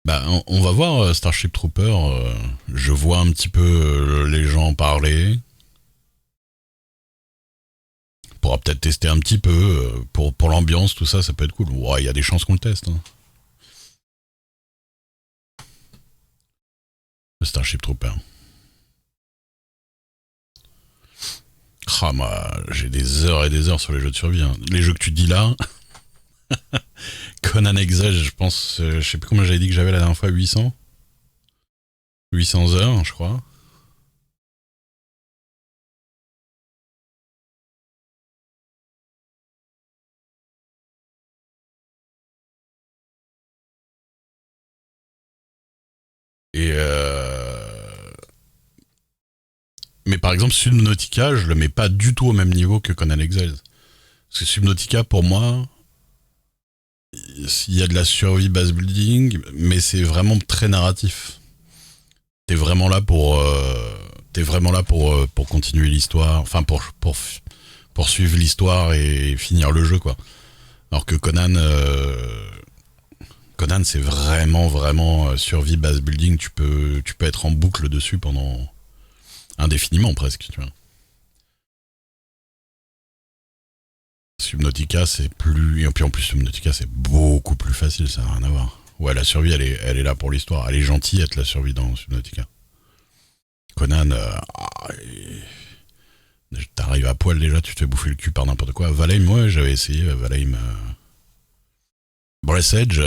Bah, on va voir Starship Trooper. Je vois un petit peu les gens parler. On pourra peut-être tester un petit peu pour l'ambiance, tout ça, ça peut être cool. Ouais, il y a des chances qu'on le teste. Hein. Le Starship Trooper. Ah, moi, j'ai des heures et des heures sur les jeux de survie. Hein. Les jeux que tu dis là, Conan Exile, je pense, je sais plus combien j'avais dit que j'avais la dernière fois, 800 heures, je crois. Et mais par exemple, Subnautica, je le mets pas du tout au même niveau que Conan Exile. Parce que Subnautica, pour moi, il y a de la survie base building, mais c'est vraiment très narratif. T'es vraiment là pour, t'es vraiment là pour continuer l'histoire, enfin pour suivre l'histoire et finir le jeu quoi. Alors que Conan c'est vraiment survie base building. Tu peux être en boucle dessus pendant indéfiniment presque. Tu vois. Subnautica c'est plus et puis en plus Subnautica c'est beaucoup plus facile, ça n'a rien à voir. Ouais, la survie elle est là pour l'histoire. Elle est gentille être la survie dans Subnautica. Conan, t'arrives à poil déjà, tu te fais bouffer le cul par n'importe quoi. Valheim, ouais, j'avais essayé Valheim. Breath Edge,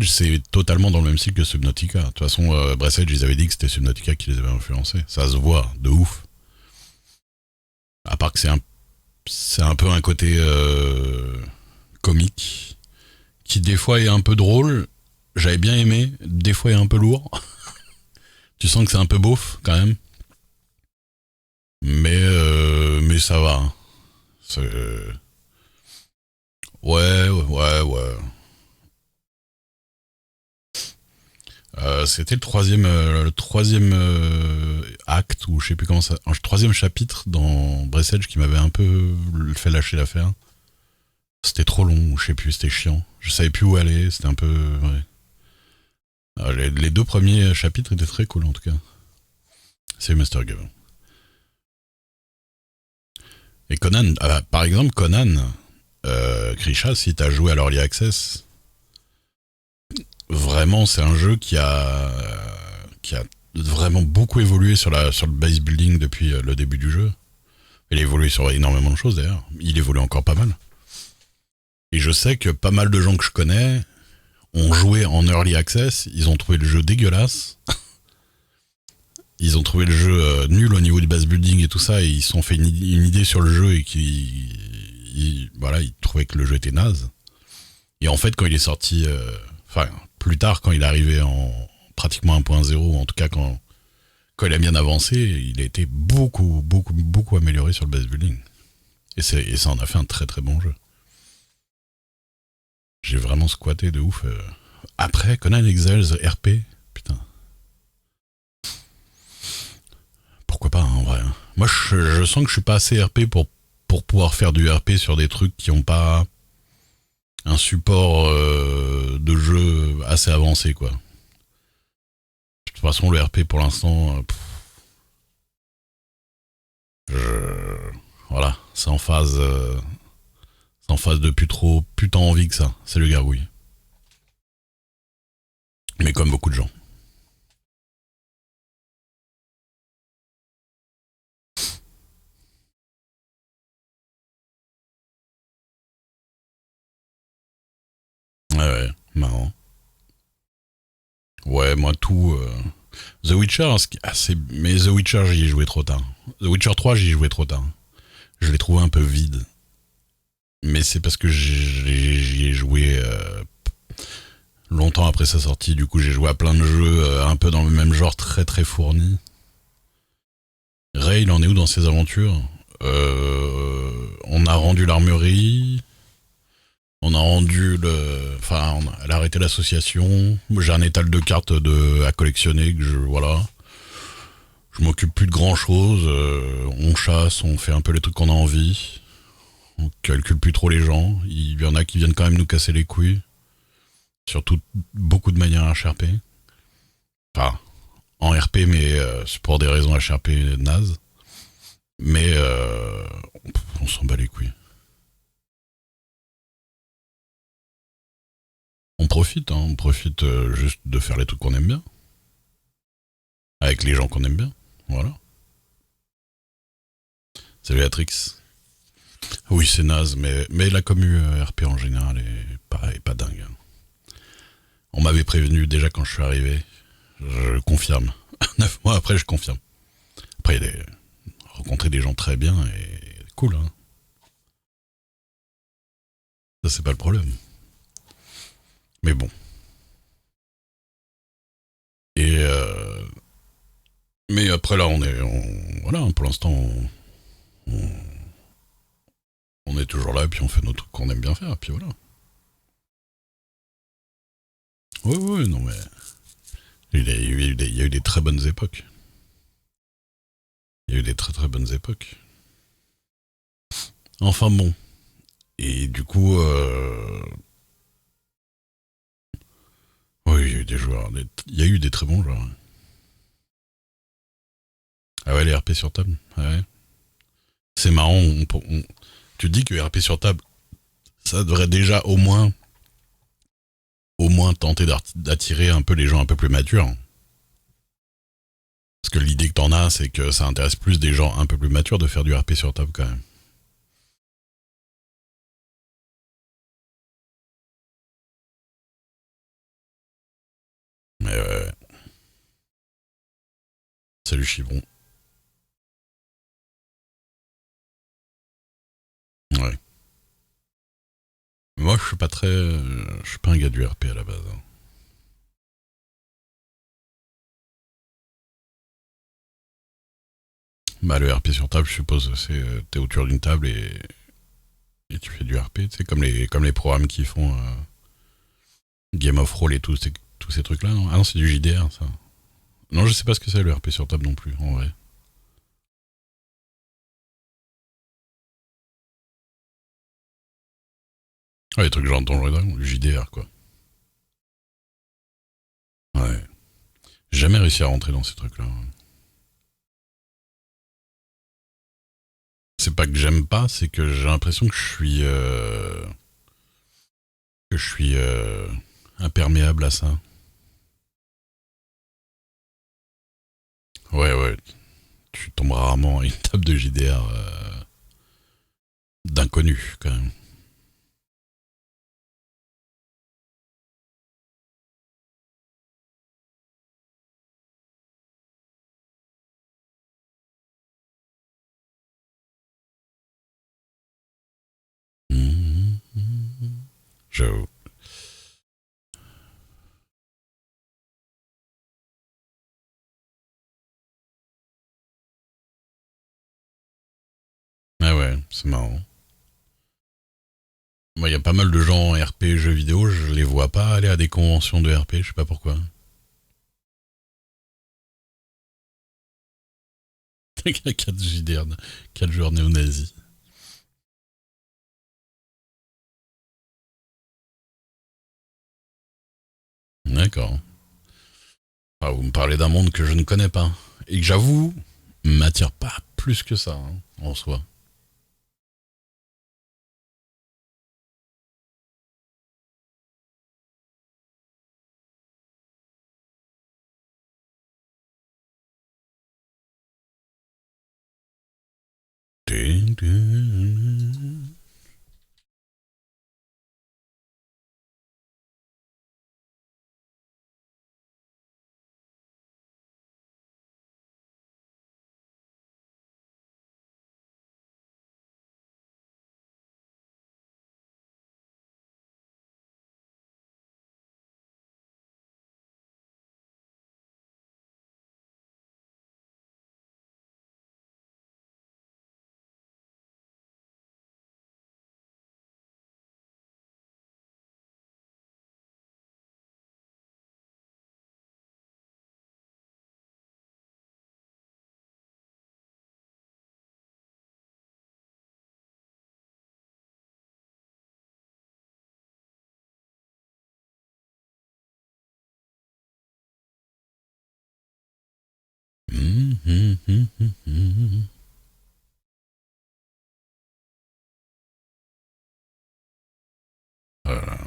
c'est totalement dans le même style que Subnautica. De toute façon, Breath Edge, ils avaient dit que c'était Subnautica qui les avait influencés. Ça se voit, de ouf. À part que c'est un peu un côté comique, qui des fois est un peu drôle. J'avais bien aimé, des fois est un peu lourd. Tu sens que c'est un peu beauf quand même. Mais ça va. C'est- Ouais, ouais, ouais. C'était le troisième acte, ou je sais plus comment ça. Le troisième chapitre dans Breath Edge qui m'avait un peu fait lâcher l'affaire. C'était trop long, ou je sais plus, c'était chiant. Je savais plus où aller, c'était un peu. Ouais. Les deux premiers chapitres étaient très cool en tout cas. C'est Master Game. Et Conan, par exemple, Conan, Krisha, si t'as joué à l'Early Access, vraiment c'est un jeu qui a vraiment beaucoup évolué sur le base building depuis le début du jeu. Il a évolué sur énormément de choses d'ailleurs. Il évolue encore pas mal. Et je sais que pas mal de gens que je connais ont joué en early access, ils ont trouvé le jeu dégueulasse, ils ont trouvé le jeu nul au niveau du base building et tout ça, et ils se sont fait une idée sur le jeu et voilà, ils trouvaient que le jeu était naze. Et en fait, quand il est sorti, enfin, plus tard, quand il est arrivé en pratiquement 1.0, en tout cas quand il a bien avancé, il a été beaucoup, beaucoup, beaucoup amélioré sur le base building. Et ça en a fait un très très bon jeu. J'ai vraiment squatté de ouf. Après, Conan Exiles RP, putain, pourquoi pas hein, en vrai. Moi, je sens que je suis pas assez RP pour pouvoir faire du RP sur des trucs qui ont pas un support de jeu assez avancé, quoi. De toute façon, le RP pour l'instant, voilà, c'est en phase de plus tant envie que ça. C'est le gargouille. Mais comme beaucoup de gens. Ouais, ouais, marrant. Ouais, moi tout. The Witcher, mais The Witcher, j'y ai joué trop tard. The Witcher 3, j'y ai joué trop tard. Je l'ai trouvé un peu vide. Mais c'est parce que j'y ai joué longtemps après sa sortie. Du coup, j'ai joué à plein de jeux un peu dans le même genre, très très fournis. Ray, il en est où dans ses aventures On a rendu l'armurerie. On a rendu le. Enfin, elle a arrêté l'association. J'ai un étal de cartes à collectionner que voilà. Je m'occupe plus de grand chose. On chasse, on fait un peu les trucs qu'on a envie. On calcule plus trop les gens. Il y en a qui viennent quand même nous casser les couilles. Surtout beaucoup de manière HRP. Enfin, en RP, mais c'est pour des raisons HRP naze. Mais on s'en bat les couilles. On profite juste de faire les trucs qu'on aime bien, avec les gens qu'on aime bien. Voilà. Salut Atrix. Oui, c'est naze, mais la commu RP en général est pas dingue. Hein. On m'avait prévenu déjà quand je suis arrivé. Je confirme. 9 mois après, je confirme. Après, il a rencontré des gens très bien et cool. Hein. Ça, c'est pas le problème. Mais bon. Et mais après là, voilà, pour l'instant, on, on est toujours là et puis on fait nos trucs qu'on aime bien faire. Et puis voilà. Oui, oui, non mais il y a eu des très bonnes époques. Il y a eu des très très bonnes époques. Enfin bon. Et du coup, oui, il y a eu des joueurs. Il y a eu des très bons joueurs. Hein. Ah ouais, les RP sur table. Ouais. C'est marrant. Tu dis que RP sur table, ça devrait déjà au moins tenter d'attirer un peu les gens un peu plus matures. Parce que l'idée que t'en as, c'est que ça intéresse plus des gens un peu plus matures de faire du RP sur table quand même. Mais salut Chivron. Ouais. Moi, je suis pas un gars du RP à la base. Hein. Bah, le RP sur table, je suppose, c'est t'es autour d'une table et tu fais du RP. C'est comme les programmes qui font Game of Roll et tous ces trucs-là, non? Ah non, c'est du JDR, ça. Non, je sais pas ce que c'est le RP sur table non plus, en vrai. Ouais, les trucs genre Donjon et Dragon, du JDR, quoi. Ouais. J'ai jamais réussi à rentrer dans ces trucs-là. C'est pas que j'aime pas, c'est que j'ai l'impression que je suis imperméable à ça. Ouais, ouais. Tu tombes rarement à une table de JDR d'inconnu, quand même. J'avoue. Ah ouais, c'est marrant. Moi, il y a pas mal de gens en RP jeux vidéo, je les vois pas aller à des conventions de RP, je sais pas pourquoi. 4 JDR, 4 joueurs néo-nazis. D'accord. Ah, vous me parlez d'un monde que je ne connais pas. Et que j'avoue, m'attire pas plus que ça, hein, en soi. Voilà.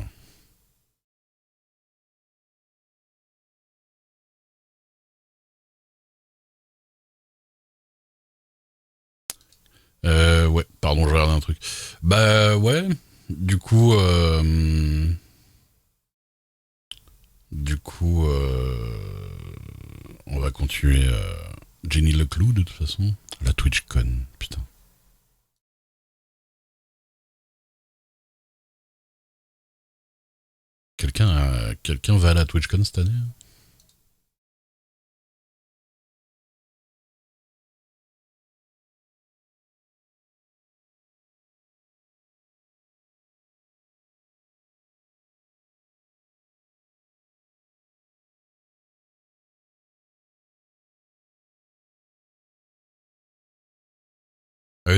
Ouais, pardon, je regarde un truc. Bah ouais, du coup, on va continuer. Jenny Leclou, de toute façon. La TwitchCon, putain. Quelqu'un va à la TwitchCon cette année?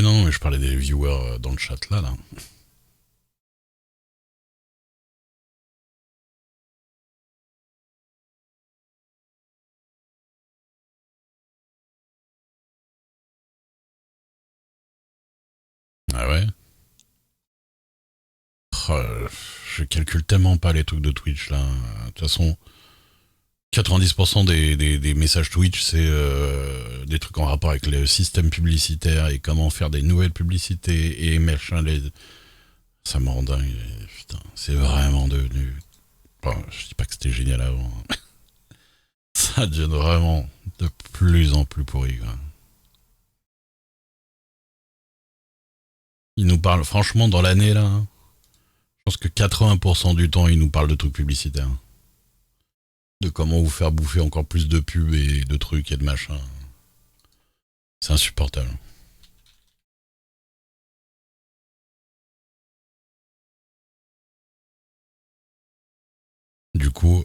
Non, mais je parlais des viewers dans le chat là. Ah ouais. Oh, je calcule tellement pas les trucs de Twitch là. De toute façon, 90% des messages Twitch, c'est des trucs en rapport avec le système publicitaire et comment faire des nouvelles publicités et machin. Ça me rend dingue. Putain, c'est vraiment devenu. Bon, je dis pas que c'était génial avant. Ça devient vraiment de plus en plus pourri, quoi. Ils nous parlent, franchement, dans l'année là, hein, je pense que 80% du temps, ils nous parlent de trucs publicitaires. De comment vous faire bouffer encore plus de pubs et de trucs et de machins. C'est insupportable. Du coup,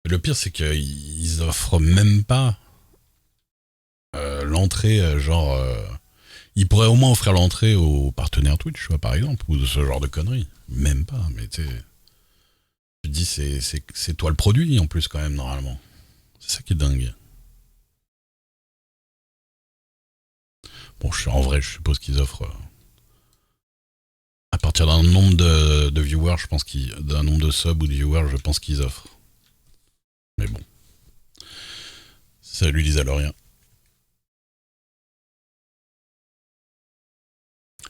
le pire, c'est qu'ils offrent même pas l'entrée, ils pourraient au moins offrir l'entrée aux partenaires Twitch, tu vois, par exemple, ou de ce genre de conneries. Même pas, mais tu sais. Je te dis, c'est toi le produit en plus, quand même, normalement. C'est ça qui est dingue. Bon, en vrai, je suppose qu'ils offrent. À partir d'un nombre de viewers, je pense d'un nombre de subs ou de viewers, je pense qu'ils offrent. Mais bon, ça lui disait alors rien.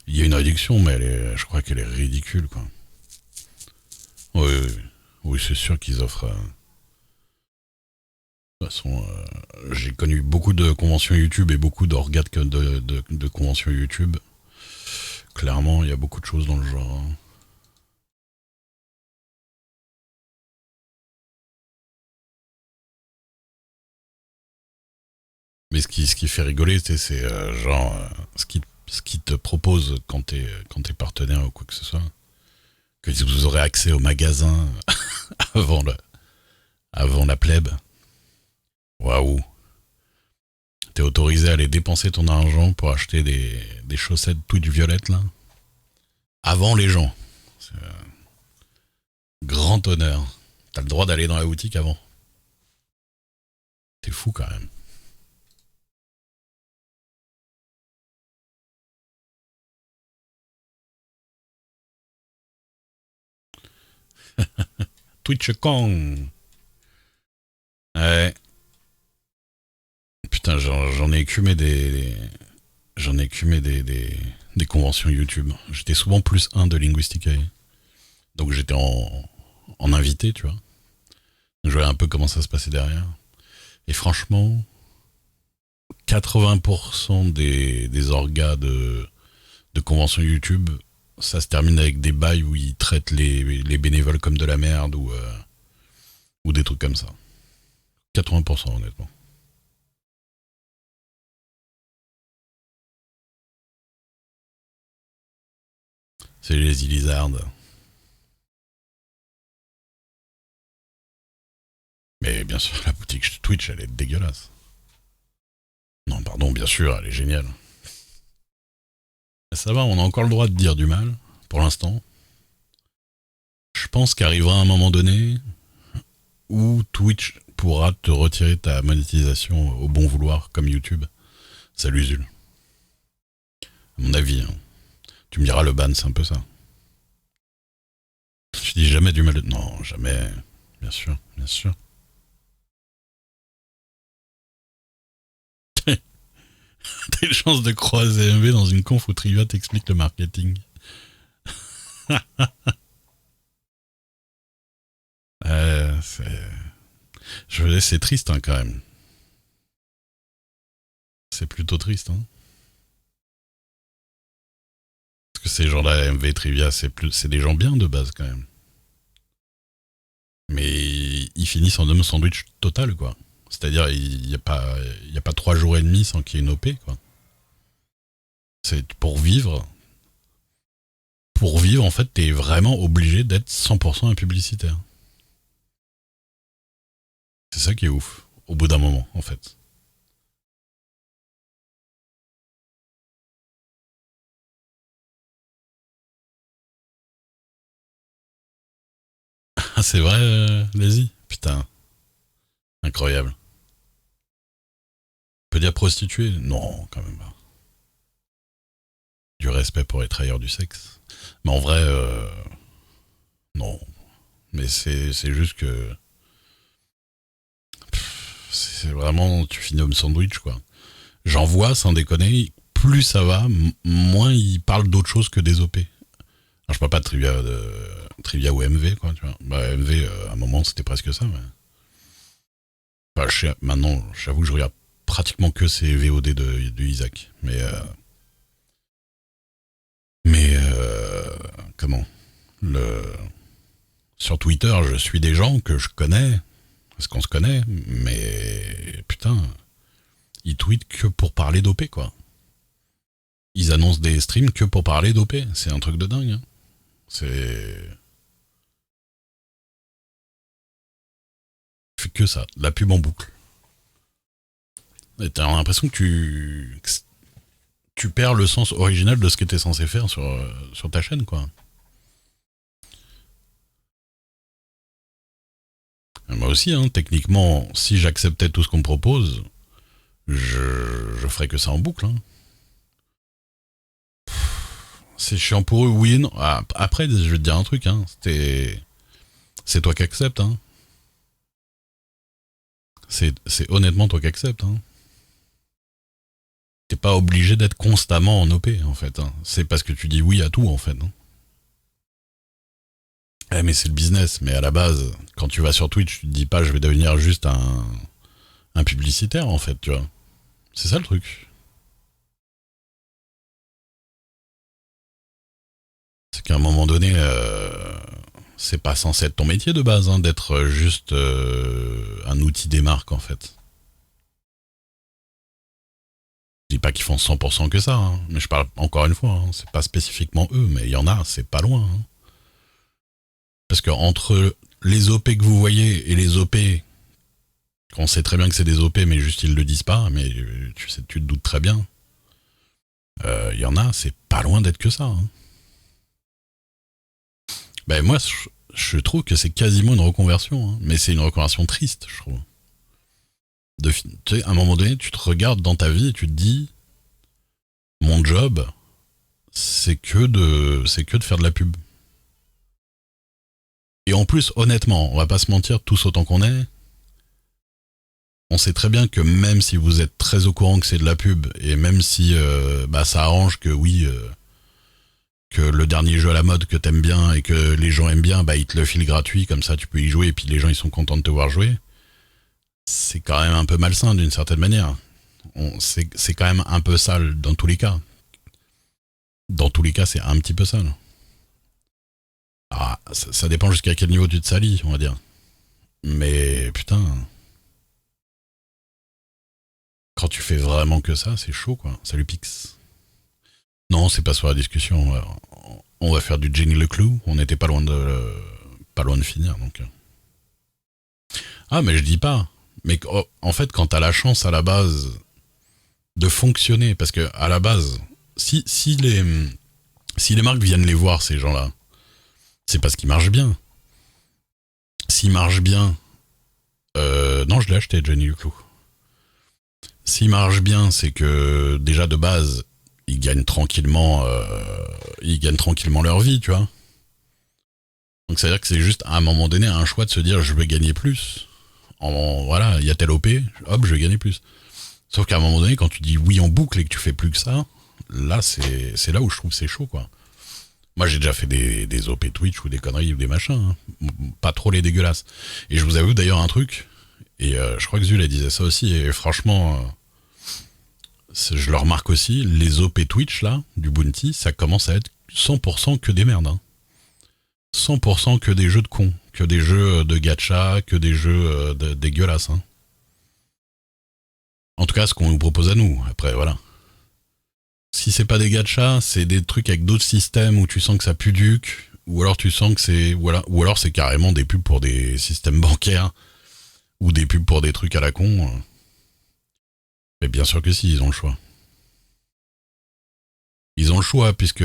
Il y a une réduction, mais je crois qu'elle est ridicule, quoi. Oui, oui, oui. Oui, c'est sûr qu'ils offrent. De toute façon, j'ai connu beaucoup de conventions YouTube et beaucoup d'orgas de conventions YouTube. Clairement, il y a beaucoup de choses dans le genre, hein. Mais ce qui fait rigoler, c'est ce qui te propose quand t'es partenaire ou quoi que ce soit. Que vous aurez accès au magasin avant, avant la plèbe. Waouh. T'es autorisé à aller dépenser ton argent pour acheter des chaussettes toutes violettes, là. Avant les gens. C'est grand honneur. T'as le droit d'aller dans la boutique avant. T'es fou quand même. Twitch Kong. Ouais. Putain, j'en ai écumé j'en ai écumé des conventions YouTube. J'étais souvent plus un de Linguistica. Donc j'étais en invité, tu vois. Je voyais un peu comment ça se passait derrière. Et franchement, 80% des orgas de conventions YouTube, ça se termine avec des bails où ils traitent les bénévoles comme de la merde ou des trucs comme ça. 80% honnêtement. C'est les Lizards. Mais bien sûr, la boutique Twitch, elle est dégueulasse. Non, pardon, bien sûr, elle est géniale. Ça va, on a encore le droit de dire du mal, pour l'instant. Je pense qu'arrivera un moment donné ou Twitch pourra te retirer ta monétisation au bon vouloir, comme YouTube. Salut Zul. À mon avis, hein. Tu me diras, le ban, c'est un peu ça. Je dis jamais du mal. Non, jamais. Bien sûr, bien sûr. T'as une chance de croiser MV dans une conf où Trivia t'explique le marketing. C'est triste, hein, quand même. C'est plutôt triste, hein. Parce que ces gens-là, MV Trivia, c'est des gens bien de base, quand même. Mais ils finissent en homme sandwich total, quoi. C'est-à-dire, il n'y a pas 3 jours et demi sans qu'il y ait une OP, quoi. C'est pour vivre. Pour vivre, en fait, t'es vraiment obligé d'être 100% un publicitaire. C'est ça qui est ouf, au bout d'un moment, en fait. Ah, c'est vrai, vas-y. Putain, incroyable. On peut dire prostituée? Non, quand même pas. Du respect pour les travailleurs du sexe. Mais en vrai, non. Mais c'est juste que... C'est vraiment... Tu finis homme sandwich, quoi. J'en vois, sans déconner, plus ça va, moins ils parlent d'autre chose que des OP. Alors, je parle pas de Trivia ou MV, quoi, tu vois. Bah, MV, à un moment, c'était presque ça, mais... Enfin, maintenant, j'avoue que je regarde pratiquement que ces VOD de Isaac. Comment le Sur Twitter, je suis des gens que je connais, parce qu'on se connaît, mais putain, ils tweetent que pour parler d'OP, quoi. Ils annoncent des streams que pour parler d'OP. C'est un truc de dingue, hein. C'est... Fait que ça, de la pub en boucle. Et t'as l'impression que tu perds le sens original de ce que t'es censé faire sur ta chaîne, quoi. Moi aussi, hein, techniquement, si j'acceptais tout ce qu'on me propose, je ferais que ça en boucle, hein. C'est chiant pour eux, oui et non. Ah, après, je vais te dire un truc, hein. C'est toi qui acceptes, hein. C'est honnêtement toi qui acceptes, hein. T'es pas obligé d'être constamment en OP, en fait, hein. C'est parce que tu dis oui à tout, en fait, hein. Mais c'est le business. Mais à la base, quand tu vas sur Twitch, tu te dis pas je vais devenir juste un publicitaire, en fait, tu vois. C'est ça le truc. C'est qu'à un moment donné, c'est pas censé être ton métier de base, hein, d'être juste un outil des marques, en fait. Je dis pas qu'ils font 100% que ça, hein, mais je parle encore une fois, hein, c'est pas spécifiquement eux, mais il y en a, c'est pas loin, hein. Parce que entre les OP que vous voyez et les OP, on sait très bien que c'est des OP, mais juste ils le disent pas, mais tu te doutes très bien. Il y en a, c'est pas loin d'être que ça, hein. Ben moi, je trouve que c'est quasiment une reconversion, hein, mais c'est une reconversion triste, je trouve. Tu sais, à un moment donné, tu te regardes dans ta vie et tu te dis, mon job, c'est que de faire de la pub. Et en plus, honnêtement, on va pas se mentir, tous autant qu'on est, on sait très bien que même si vous êtes très au courant que c'est de la pub, et même si ça arrange que oui, que le dernier jeu à la mode que t'aimes bien et que les gens aiment bien, ils te le filent gratuit, comme ça tu peux y jouer et puis les gens ils sont contents de te voir jouer, c'est quand même un peu malsain d'une certaine manière. C'est quand même un peu sale dans tous les cas. Dans tous les cas, c'est un petit peu sale. Ah, ça dépend jusqu'à quel niveau tu te salis, on va dire. Mais putain, quand tu fais vraiment que ça, c'est chaud, quoi. Salut Pix. Non, c'est pas sur la discussion. On va faire du Jenny Leclou. On n'était pas loin de finir, donc. Ah, mais je dis pas. Mais en fait, quand t'as la chance à la base de fonctionner, parce que à la base, si les marques viennent les voir, ces gens-là, c'est parce qu'ils marchent bien. S'ils marchent bien Non, je l'ai acheté, Johnny Luclou. S'il marche bien, c'est que déjà de base, ils gagnent tranquillement leur vie, tu vois. Donc c'est à dire que c'est juste à un moment donné un choix de se dire je vais gagner plus. Voilà, il y a tel OP, hop, je vais gagner plus. Sauf qu'à un moment donné, quand tu dis oui en boucle et que tu fais plus que ça, là c'est là où je trouve que c'est chaud, quoi. Moi j'ai déjà fait des OP Twitch ou des conneries ou des machins, hein. Pas trop les dégueulasses. Et je vous avoue d'ailleurs un truc, et je crois que Zul elle disait ça aussi, et franchement, je le remarque aussi, les OP Twitch là, du Bounty, ça commence à être 100% que des merdes, hein. 100% que des jeux de cons, que des jeux de gacha, que des jeux dégueulasses, hein. En tout cas, ce qu'on nous propose à nous. Après, voilà. Si c'est pas des gachas, c'est des trucs avec d'autres systèmes où tu sens que ça pue duc, ou alors tu sens que c'est, voilà, ou alors c'est carrément des pubs pour des systèmes bancaires, ou des pubs pour des trucs à la con. Mais bien sûr que si, ils ont le choix. Ils ont le choix, puisque